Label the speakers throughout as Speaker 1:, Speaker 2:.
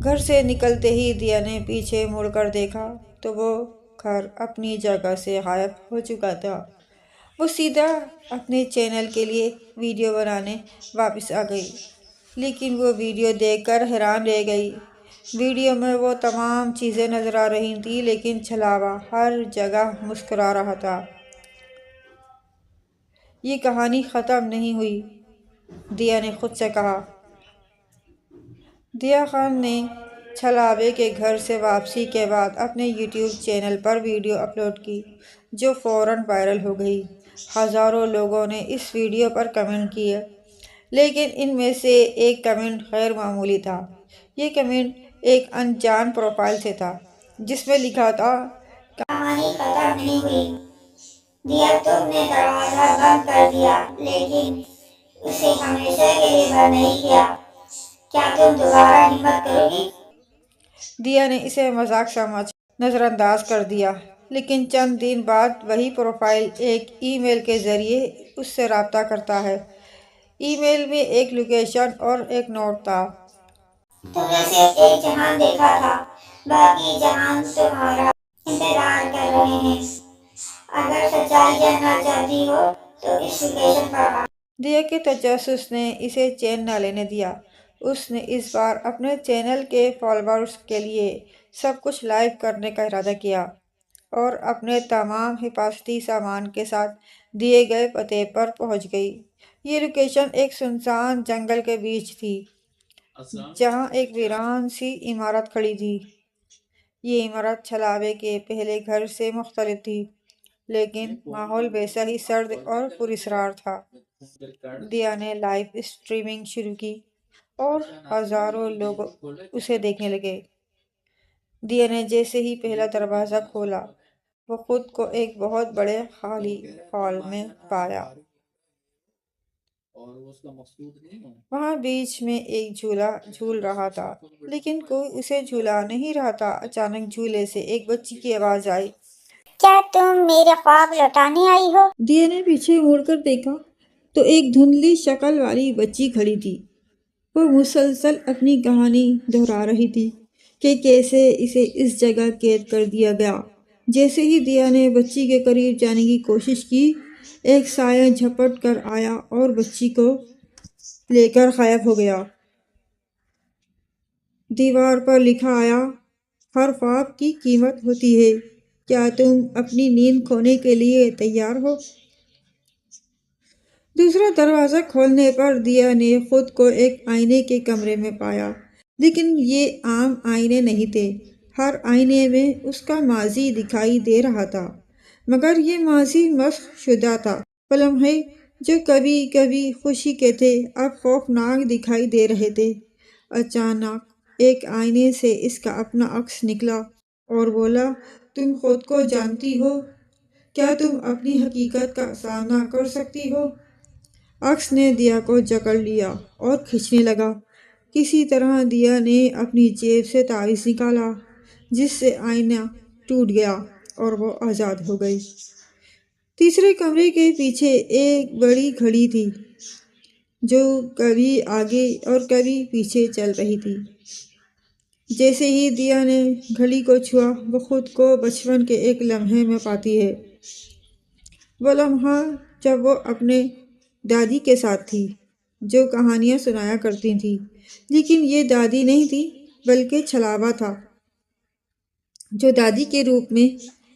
Speaker 1: گھر سے نکلتے ہی دیا نے پیچھے مڑ کر دیکھا تو وہ گھر اپنی جگہ سے غائب ہو چکا تھا۔ وہ سیدھا اپنے چینل کے لیے ویڈیو بنانے واپس آ گئی، لیکن وہ ویڈیو دیکھ کر حیران رہ گئی۔ ویڈیو میں وہ تمام چیزیں نظر آ رہی تھیں، لیکن چھلاوا ہر جگہ مسکرا رہا تھا۔ یہ کہانی ختم نہیں ہوئی، دیا نے خود سے کہا۔ دیا خان نے چھلاوے کے گھر سے واپسی کے بعد اپنے یوٹیوب چینل پر ویڈیو اپلوڈ کی، جو فوراً وائرل ہو گئی۔ ہزاروں لوگوں نے اس ویڈیو پر کمنٹ کیے، لیکن ان میں سے ایک کمنٹ غیر معمولی تھا۔ یہ کمنٹ ایک انجان پروفائل سے تھا، جس میں لکھا تھا،
Speaker 2: کہانی ختم نہیں ہوئی، دیا تم نے دروازہ بند کر دیا لیکن اسے ہمیشہ کے لیے بند نہیں کیا، کیا تم دوبارہ ہمت کرو گی؟
Speaker 1: دیا نے اسے مذاق سمجھ نظر انداز کر دیا، لیکن چند دن بعد وہی پروفائل ایک ای میل کے ذریعے اس سے رابطہ کرتا ہے۔ ای میل میں ایک لوکیشن اور ایک نوٹ تھا۔
Speaker 2: تم نے صرف ایک جہان دیکھا تھا، باقی جہان تمہارا انتظار کر رہے ہیں، اگر سچائی جاننا چاہتی ہو تو اس لوکیشن پر آ۔
Speaker 1: دیا کے تجسس نے اسے چین نہ لینے دیا۔ اس نے اس بار اپنے چینل کے فالوورز کے لیے سب کچھ لائیو کرنے کا ارادہ کیا اور اپنے تمام حفاظتی سامان کے ساتھ دیے گئے پتے پر پہنچ گئی۔ یہ لوکیشن ایک سنسان جنگل کے بیچ تھی، جہاں ایک ویران سی عمارت کھڑی تھی۔ یہ عمارت چھلاوے کے پہلے گھر سے مختلف تھی، لیکن ماحول ویسا ہی سرد اور پراسرار تھا۔ دیا نے لائیو اسٹریمنگ شروع کی اور ہزاروں لوگ اسے دیکھنے لگے۔ دیا نے جیسے ہی پہلا دروازہ کھولا، وہ خود کو ایک بہت بڑے خالی ہال میں پایا۔ وہاں بیچ میں ایک جھولا جھول رہا تھا، لیکن کوئی اسے جھولا نہیں رہا تھا۔ اچانک جھولے سے ایک بچی کی آواز آئی،
Speaker 2: کیا تم میرے خواب لوٹانے آئی ہو؟
Speaker 1: دیا نے پیچھے مڑ کر دیکھا تو ایک دھندلی شکل والی بچی کھڑی تھی۔ وہ مسلسل اپنی کہانی دہرا رہی تھی کہ کیسے اسے اس جگہ قید کر دیا گیا۔ جیسے ہی دیا نے بچی کے قریب جانے کی کوشش کی، ایک سایہ جھپٹ کر آیا اور بچی کو لے کر غائب ہو گیا۔ دیوار پر لکھا آیا، ہر خواب کی قیمت ہوتی ہے، کیا تم اپنی نیند کھونے کے لیے تیار ہو؟ دوسرا دروازہ کھولنے پر دیا نے خود کو ایک آئینے کے کمرے میں پایا، لیکن یہ عام آئینے نہیں تھے۔ ہر آئینے میں اس کا ماضی دکھائی دے رہا تھا، مگر یہ ماضی مسخ شدہ تھا۔ وہ لمحے جو کبھی کبھی خوشی کے تھے، اب خوفناک دکھائی دے رہے تھے۔ اچانک ایک آئینے سے اس کا اپنا عکس نکلا اور بولا، تم خود کو جانتی ہو؟ کیا تم اپنی حقیقت کا سامنا کر سکتی ہو؟ عکس نے دیا کو جکڑ لیا اور کھینچنے لگا۔ کسی طرح دیا نے اپنی جیب سے تعویذ نکالا، جس سے آئینہ ٹوٹ گیا اور وہ آزاد ہو گئی۔ تیسرے کمرے کے پیچھے ایک بڑی گھڑی تھی، جو کبھی آگے اور کبھی پیچھے چل رہی تھی۔ جیسے ہی دیا نے گھڑی کو چھوا، وہ خود کو بچپن کے ایک لمحے میں پاتی ہے۔ وہ لمحہ جب وہ اپنے دادی کے ساتھ تھی، جو کہانیاں سنایا کرتی تھی، لیکن یہ دادی نہیں تھی بلکہ چھلاوا تھا، جو دادی کے روپ میں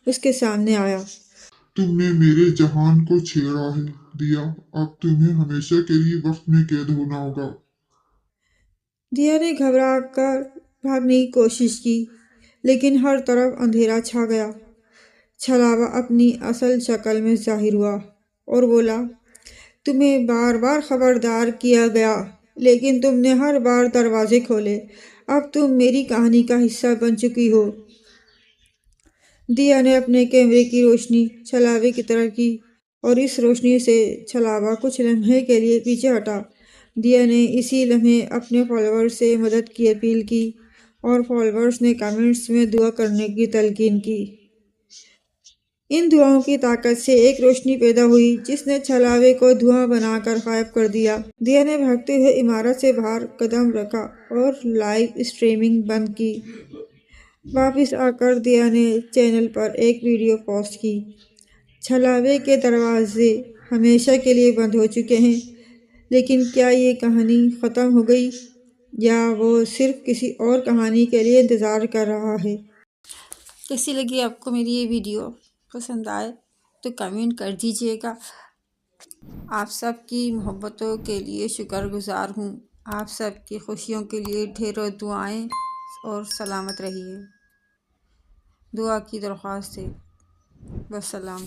Speaker 1: اس کے سامنے آیا۔
Speaker 3: تم نے میرے جہان کو چھیڑا ہے دیا، اب تمہیں ہمیشہ کے لیے وقت میں قید ہونا ہوگا۔
Speaker 1: دیا نے گھبرا کر بھاگنے کی کوشش کی، لیکن ہر طرف اندھیرا چھا گیا۔ چھلاوا اپنی اصل شکل میں ظاہر ہوا اور بولا، تمہیں بار بار خبردار کیا گیا، لیکن تم نے ہر بار دروازے کھولے، اب تم میری کہانی کا حصہ بن چکی ہو۔ دیا نے اپنے کیمرے کی روشنی چھلاوے کی طرف کی اور اس روشنی سے چھلاوا کچھ لمحے کے لیے پیچھے ہٹا۔ دیا نے اسی لمحے اپنے فالوورز سے مدد کی اپیل کی اور فالوورز نے کمنٹس میں دعا کرنے کی تلقین کی۔ ان دعاؤں کی طاقت سے ایک روشنی پیدا ہوئی جس نے چھلاوے کو دھواں بنا کر غائب کر دیا۔ دیا نے بھاگتے ہوئے عمارت سے باہر قدم رکھا اور لائیو اسٹریمنگ بند کی۔ واپس آ کر دیا نے چینل پر ایک ویڈیو پوسٹ کی۔ چھلاوے کے دروازے ہمیشہ کے لیے بند ہو چکے ہیں، لیکن کیا یہ کہانی ختم ہو گئی یا وہ صرف کسی اور کہانی کے لیے انتظار کر رہا ہے؟ کیسی لگی آپ کو میری یہ ویڈیو؟ پسند آئے تو کمنٹ کر دیجیے گا۔ آپ سب کی محبتوں کے لیے شکر گزار ہوں۔ آپ سب کی خوشیوں کے لیے ڈھیروں دعائیں اور سلامت رہیے۔ دعا کی درخواست ہے۔ والسلام۔